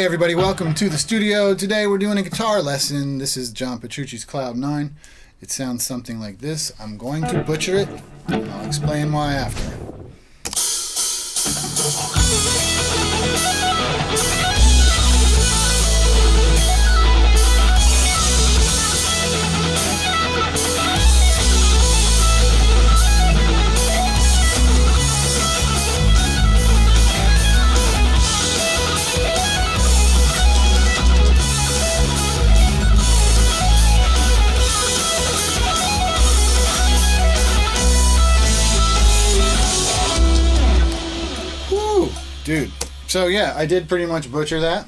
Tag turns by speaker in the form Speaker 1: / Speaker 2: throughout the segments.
Speaker 1: Hey everybody, welcome to the studio. Today we're doing a guitar lesson. This is John Petrucci's Cloud 9. It sounds something like this. I'm going to butcher it. I'll explain why after. Dude, so yeah, I did pretty much butcher that.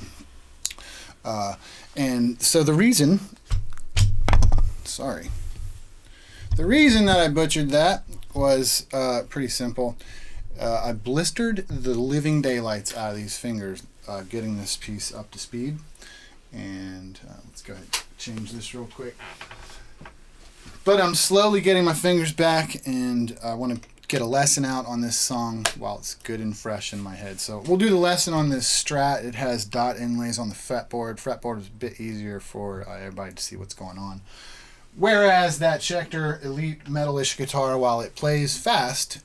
Speaker 1: And so the reason that I butchered that was pretty simple. I blistered the living daylights out of these fingers getting this piece up to speed. And let's go ahead and change this real quick. But I'm slowly getting my fingers back, and I want to get a lesson out on this song while it's good and fresh in my head. So we'll do the lesson on this Strat. It has dot inlays on the fretboard. Fretboard is a bit easier for everybody to see what's going on. Whereas that Schecter Elite metalish guitar, while it plays fast,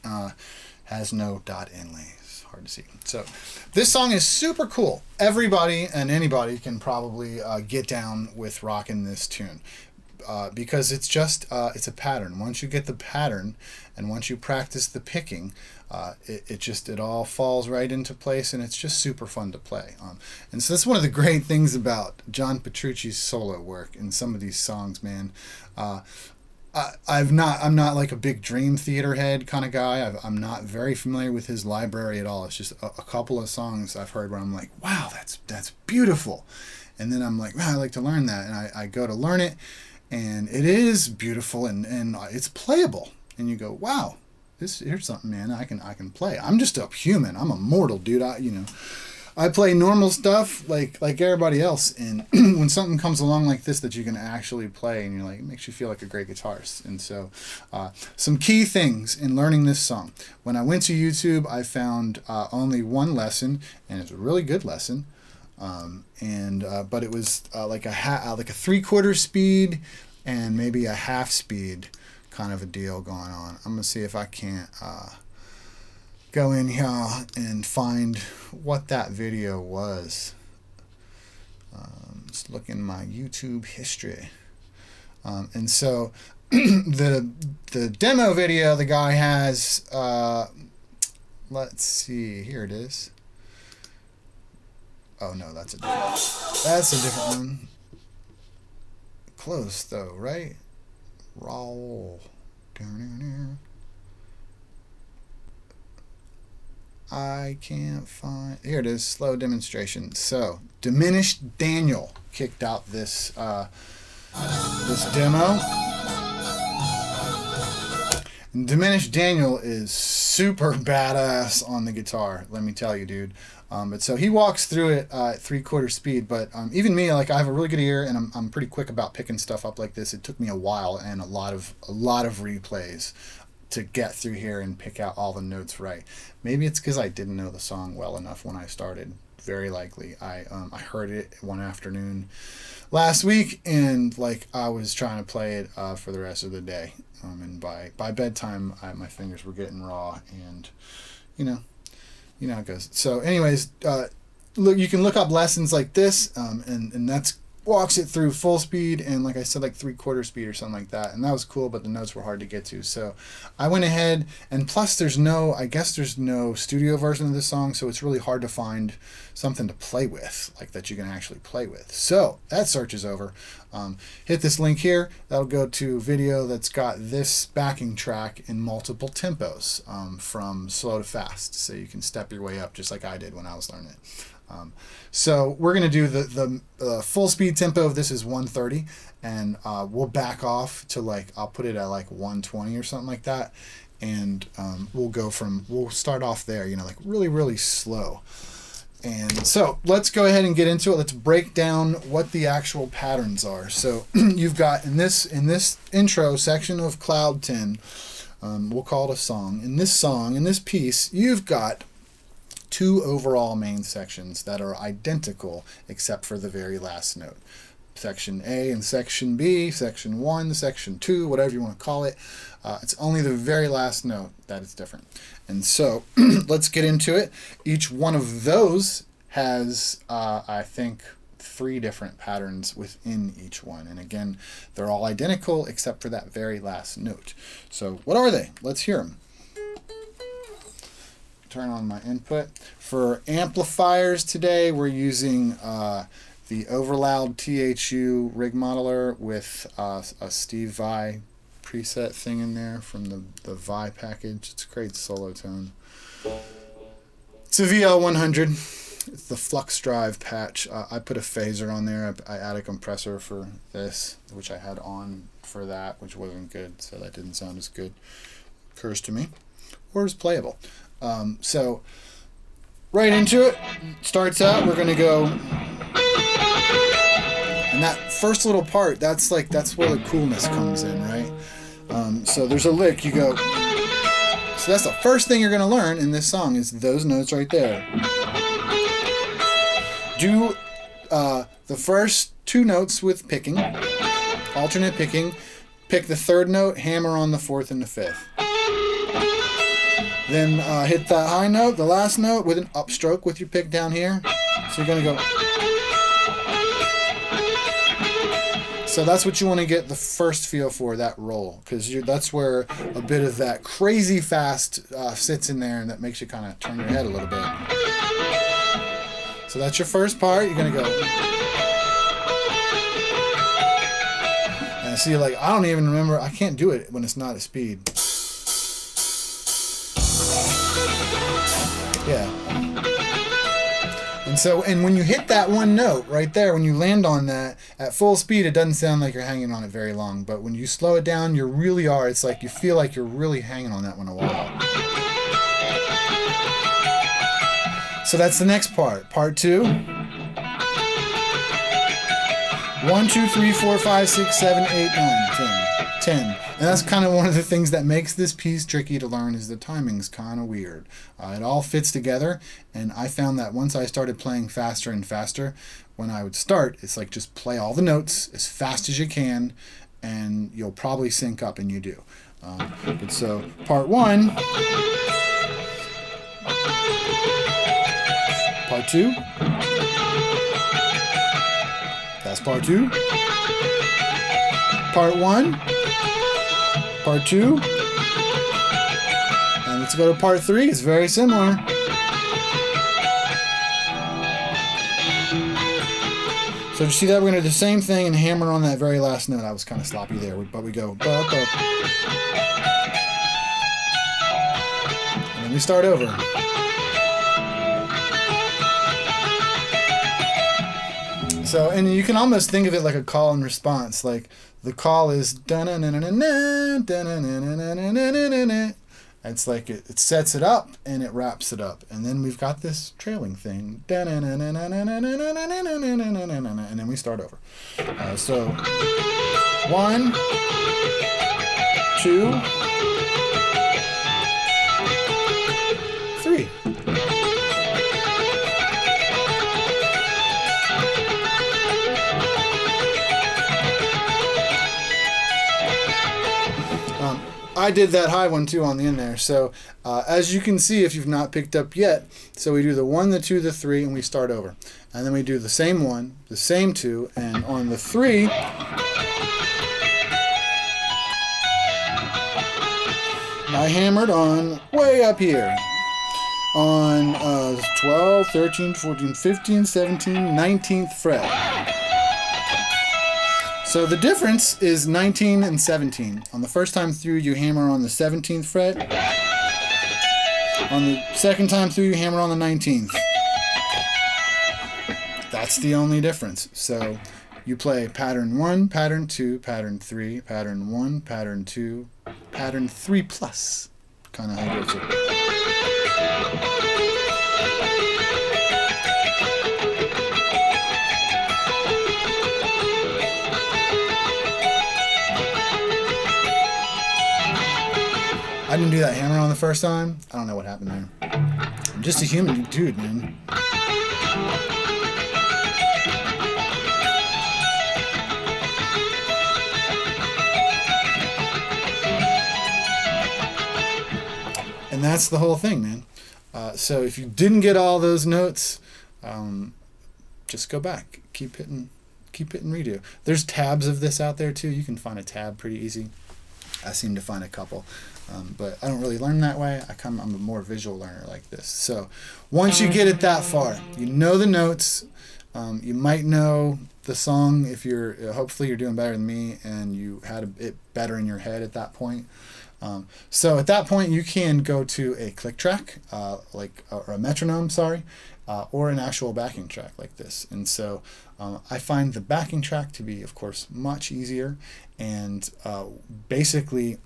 Speaker 1: has no dot inlays. Hard to see. So this song is super cool. Everybody and anybody can probably get down with rocking this tune. Because it's just it's a pattern. Once you get the pattern and once you practice the picking, it all falls right into place, and it's just super fun to play. And so that's one of the great things about John Petrucci's solo work in some of these songs, man. I'm not like a big Dream Theater head kind of guy. I'm not very familiar with his library at all. It's just a couple of songs I've heard where I'm like, wow, that's beautiful. And then I'm like, wow, I'd like to learn that. And I go to learn it. And it is beautiful and it's playable. And you go, wow, here's something, man, I can play. I'm just a human. I'm a mortal, dude. I play normal stuff like everybody else. And when something comes along like this that you can actually play, and you're like, it makes you feel like a great guitarist. And so some key things in learning this song. When I went to YouTube, I found only one lesson, and it's a really good lesson. But it was like a 3/4 speed and maybe a half speed kind of a deal going on. I'm gonna see if I can't go in here and find what that video was. Let's look in my YouTube history. And so the demo video the guy has, let's see, here it is. Oh no, that's a different one. Close though, right? Lolol. I can't find. Here it is. Slow demonstration. So, diminishedDaniel kicked out this demo. And diminishedDaniel is super badass on the guitar. Let me tell you, dude. But so he walks through it at 3/4 speed, but even me, like, I have a really good ear, and I'm pretty quick about picking stuff up like this. It took me a while and a lot of replays to get through here and pick out all the notes right. Maybe it's because I didn't know the song well enough when I started. Very likely. I heard it one afternoon last week, and like I was trying to play it for the rest of the day. And by bedtime, my fingers were getting raw, and you know how it goes. So anyways, look, you can look up lessons like this, and that's walks it through full speed, and like I said, like 3/4 speed or something like that. And that was cool, but the notes were hard to get to. So I went ahead, and plus I guess there's no studio version of this song, so it's really hard to find something to play with, like that you can actually play with. So that search is over. Hit this link here. That'll go to a video that's got this backing track in multiple tempos, from slow to fast, so you can step your way up just like I did when I was learning it. So we're going to do the full speed tempo of this is 130, and we'll back off to I'll put it at like 120 or something like that, and we'll start off there, like really, really slow. And so let's go ahead and get into it. Let's break down what the actual patterns are. So you've got in this intro section of Cloud 10, we'll call it a song. In this piece, you've got 2 overall main sections that are identical except for the very last note. Section A and Section B, Section 1, Section 2, whatever you want to call it. It's only the very last note that is different. And so let's get into it. Each one of those has, I think, 3 different patterns within each one. And again, they're all identical except for that very last note. So what are they? Let's hear them. Turn on my input. For amplifiers today, we're using the Overloud THU rig modeler with a Steve Vai preset thing in there from the Vai package. It's a great solo tone. It's a VL100. It's the Flux Drive patch. I put a phaser on there. I added a compressor for this, which I had on for that, which wasn't good, so that didn't sound as good. Occurs to me. Or as playable. So, right into it. Starts out, we're going to go... And that first little part, that's where the coolness comes in, right? So there's a lick, you go... So that's the first thing you're going to learn in this song is those notes right there. Do the first 2 notes with picking, alternate picking, pick the 3rd note, hammer on the 4th and the 5th. Then hit that high note, the last note, with an upstroke with your pick down here. So you're going to go... So that's what you want to get the first feel for, that roll, because that's where a bit of that crazy fast sits in there, and that makes you kind of turn your head a little bit. So that's your first part. You're going to go. And see, like, I don't even remember. I can't do it when it's not at speed. Yeah. And when you hit that one note right there, when you land on that at full speed, it doesn't sound like you're hanging on it very long. But when you slow it down, you really are. It's like you feel like you're really hanging on that one a while. So that's the next part. Part 2. 1, 2, 3, 4, 5, 6, 7, 8, 9, 10. And that's kind of one of the things that makes this piece tricky to learn is the timing's kind of weird. It all fits together, and I found that once I started playing faster and faster, when I would start, it's like just play all the notes as fast as you can, and you'll probably sync up, and you do. But so, part 1, part 2, that's part 2, part 1, part 2, and let's go to part 3. It's very similar. So you see that we're going to do the same thing and hammer on that very last note. I was kind of sloppy there, but we go ba, ba. And then we start over. So, and you can almost think of it like a call and response. Like the call is da-na-na-na-na-na, da-na-na-na-na-na-na-na. It's like it sets it up and it wraps it up. And then we've got this trailing thing. Da-na-na-na-na-na-na-na-na-na-na-na-na-na-na. And then we start over. So 1, 2, 3. I did that high one too on the end there. So as you can see, if you've not picked up yet, so we do the 1, the 2, the 3, and we start over. And then we do the same 1, the same 2, and on the 3, I hammered on way up here. On 12, 13, 14, 15, 17, 19th fret. So the difference is 19 and 17. On the first time through, you hammer on the 17th fret. On the second time through, you hammer on the 19th. That's the only difference. So you play pattern 1, pattern 2, pattern 3, pattern 1, pattern 2, pattern 3 plus. Kind of how it goes. I didn't do that hammer on the first time. I don't know what happened there. I'm just a human dude, man. And that's the whole thing, man. So if you didn't get all those notes, just go back. Keep hitting redo. There's tabs of this out there too. You can find a tab pretty easy. I seem to find a couple. But I don't really learn that way. I'm a more visual learner like this. So once you get it that far, you know the notes. You might know the song if hopefully you're doing better than me and you had it better in your head at that point. So at that point you can go to a click track, or a metronome, or an actual backing track like this. And so I find the backing track to be, of course, much easier. And basically,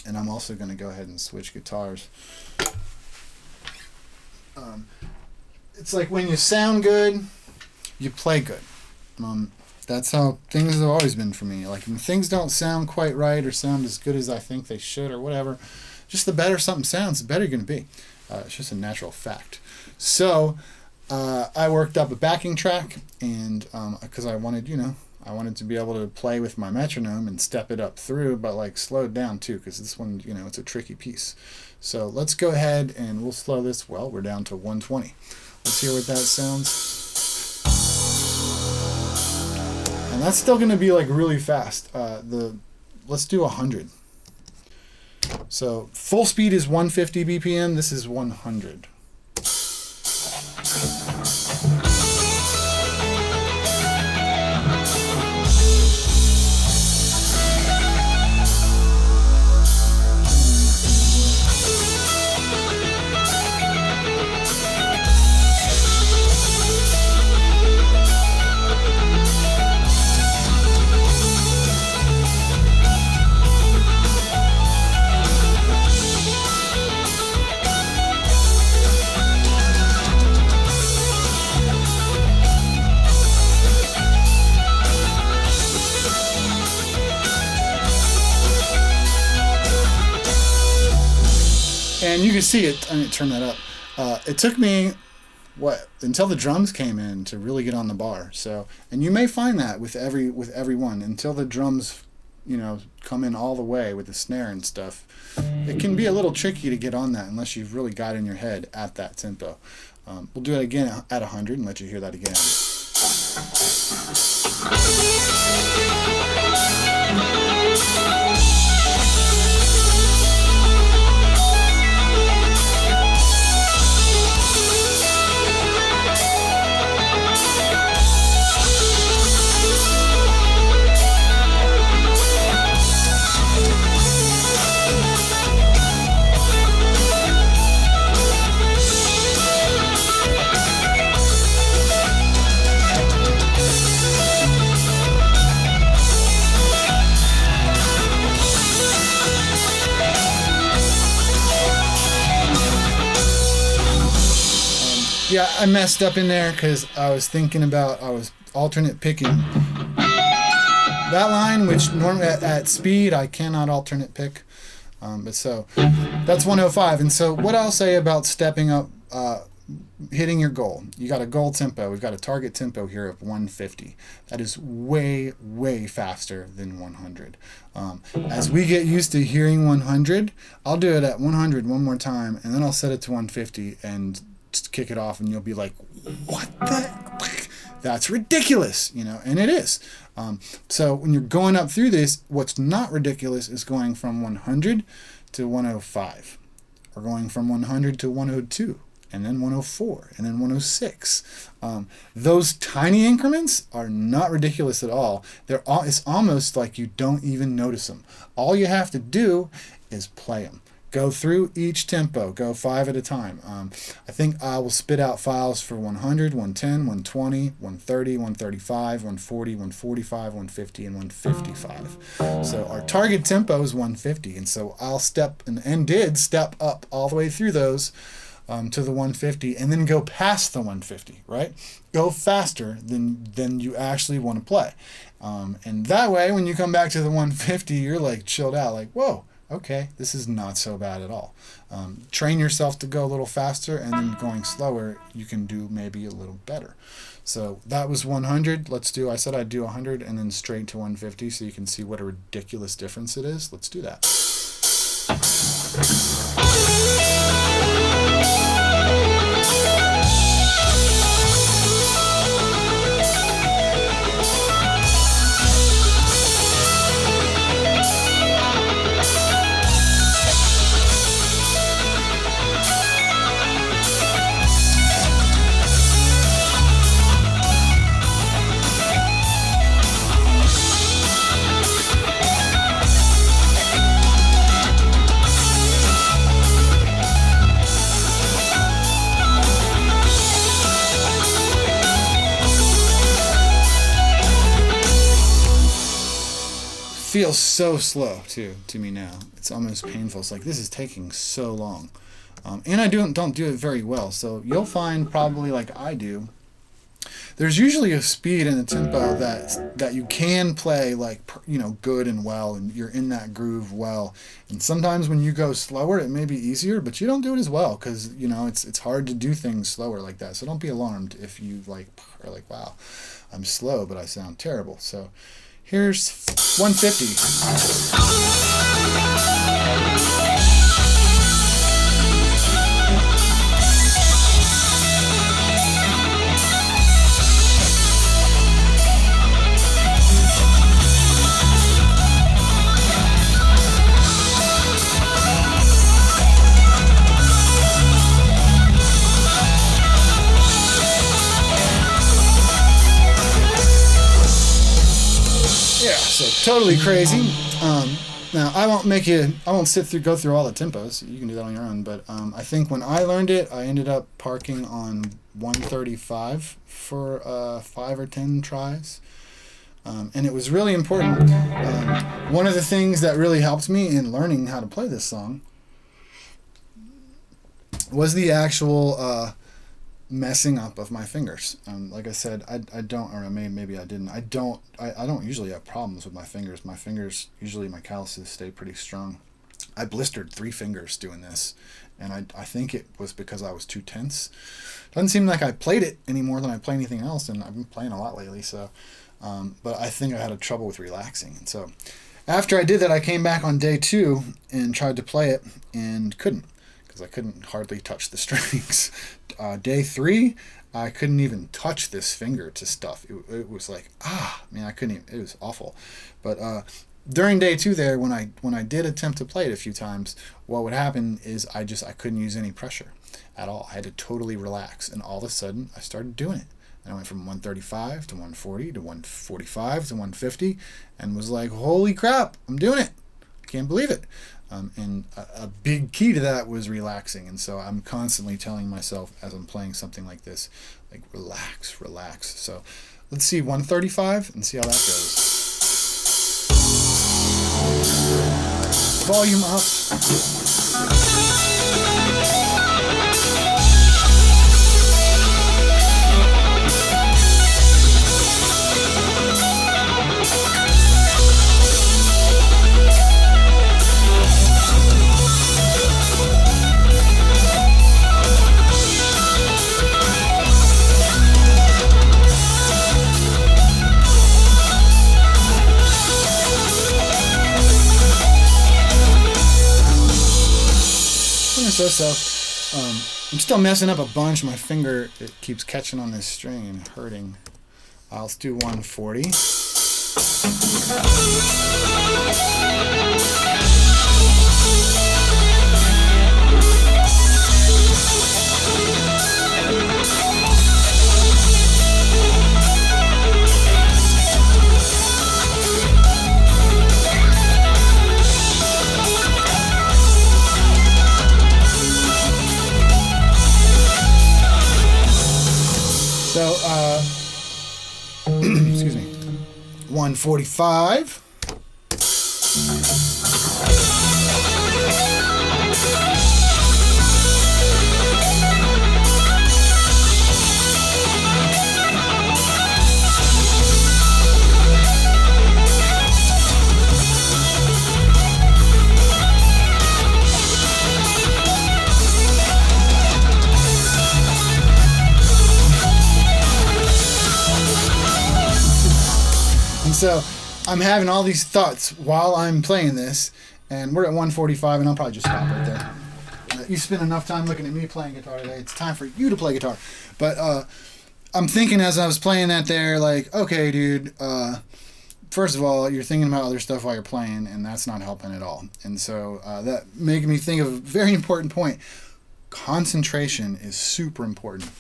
Speaker 1: and I'm also going to go ahead and switch guitars. It's like when you sound good, you play good. That's how things have always been for me. Like when things don't sound quite right or sound as good as I think they should or whatever, just the better something sounds, the better you're going to be. It's just a natural fact. So I worked up a backing track, and because I wanted to be able to play with my metronome and step it up through, but like slow it down too, because this one, it's a tricky piece. So let's go ahead and we'll slow this. Well, we're down to 120. Let's hear what that sounds. And that's still going to be like really fast. Let's do 100. So full speed is 150 BPM. This is 100. And you can see it. I mean, turn that up. It took me until the drums came in to really get on the bar. So, and you may find that with every one until the drums, come in all the way with the snare and stuff. It can be a little tricky to get on that unless you've really got it in your head at that tempo. We'll do it again at 100 and let you hear that again. Yeah, I messed up in there because I was alternate picking that line, which normally at speed I cannot alternate pick. But so that's 105. And so what I'll say about stepping up, hitting your goal. You got a goal tempo. We've got a target tempo here of 150. That is way, way faster than 100. As we get used to hearing 100, I'll do it at 100 one more time, and then I'll set it to 150 and just kick it off, and you'll be like, what the? That's ridiculous, and it is. So when you're going up through this, what's not ridiculous is going from 100 to 105, or going from 100 to 102, and then 104, and then 106. Those tiny increments are not ridiculous at all. It's almost like you don't even notice them. All you have to do is play them. Go through each tempo. Go 5 at a time. I think I will spit out files for 100, 110, 120, 130, 135, 140, 145, 150, and 155. So our target tempo is 150, and so I'll did step up all the way through those to the 150, and then go past the 150, right? Go faster than you actually want to play. And that way, when you come back to the 150, you're like chilled out, like, whoa, okay, this is not so bad at all. Train yourself to go a little faster, and then going slower, you can do maybe a little better. So that was 100. I said I'd do 100 and then straight to 150 so you can see what a ridiculous difference it is. Let's do that. Feels so slow too to me now. It's almost painful. It's like this is taking so long, and I don't do it very well. So you'll find probably like I do. There's usually a speed and a tempo that you can play like good and well, and you're in that groove well. And sometimes when you go slower, it may be easier, but you don't do it as well because it's hard to do things slower like that. So don't be alarmed if you are like, wow, I'm slow, but I sound terrible. So here's 150. So totally crazy. Now I won't go through all the tempos. You can do that on your own. But I think when I learned it, I ended up parking on 135 for 5 or 10 tries. And it was really important. One of the things that really helped me in learning how to play this song was the actual messing up of my fingers. Like I said, I don't, or maybe I didn't. I don't usually have problems with my fingers. My fingers, usually my calluses stay pretty strong. I blistered 3 fingers doing this, and I think it was because I was too tense. Doesn't seem like I played it any more than I play anything else, and I've been playing a lot lately. So, but I think I had a trouble with relaxing, and so after I did that, I came back on day 2 and tried to play it and couldn't. I couldn't hardly touch the strings. Day 3, I couldn't even touch this finger to stuff. It was like, I couldn't even, it was awful. But during day 2 there, when I did attempt to play it a few times, what would happen is I couldn't use any pressure at all. I had to totally relax, and all of a sudden I started doing it. And I went from 135 to 140 to 145 to 150 and was like, holy crap, I'm doing it. I can't believe it. And a big key to that was relaxing. And so I'm constantly telling myself as I'm playing something like this, like, relax, relax. So let's see 135 and see how that goes. Volume up. So I'm still messing up a bunch. My finger, it keeps catching on this string and hurting. Let's do 140. So, excuse me, 145. so I'm having all these thoughts while I'm playing this, and we're at 1:45, and I'll probably just stop right there. You spend enough time looking at me playing guitar today. It's time for you to play guitar. But I'm thinking as I was playing that there, like, okay, dude, first of all, you're thinking about other stuff while you're playing, and that's not helping at all. And so that made me think of a very important point. Concentration is super important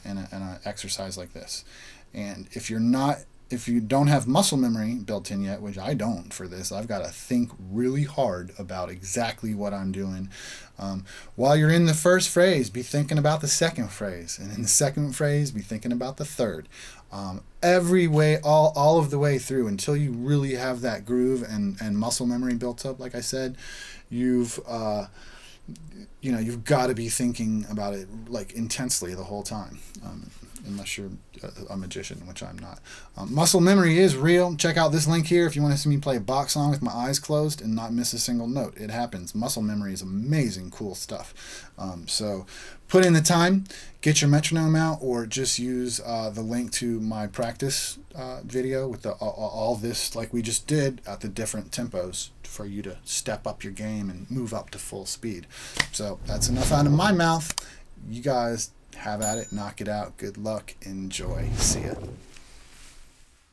Speaker 1: in an exercise like this. And if you don't have muscle memory built in yet, which I don't for this, I've got to think really hard about exactly what I'm doing. While you're in the first phrase, be thinking about the second phrase, and in the second phrase, be thinking about the third. Every way, all of the way through, until you really have that groove and muscle memory built up. Like I said, you've got to be thinking about it like intensely the whole time. Unless you're a magician, which I'm not. Muscle memory is real. Check out this link here if you want to see me play a Bach song with my eyes closed and not miss a single note. It happens. Muscle memory is amazing, cool stuff. So put in the time, get your metronome out, or just use the link to my practice video with all this like we just did at the different tempos for you to step up your game and move up to full speed. So that's enough out of my mouth. You guys have at it, knock it out. Good luck, enjoy. See ya.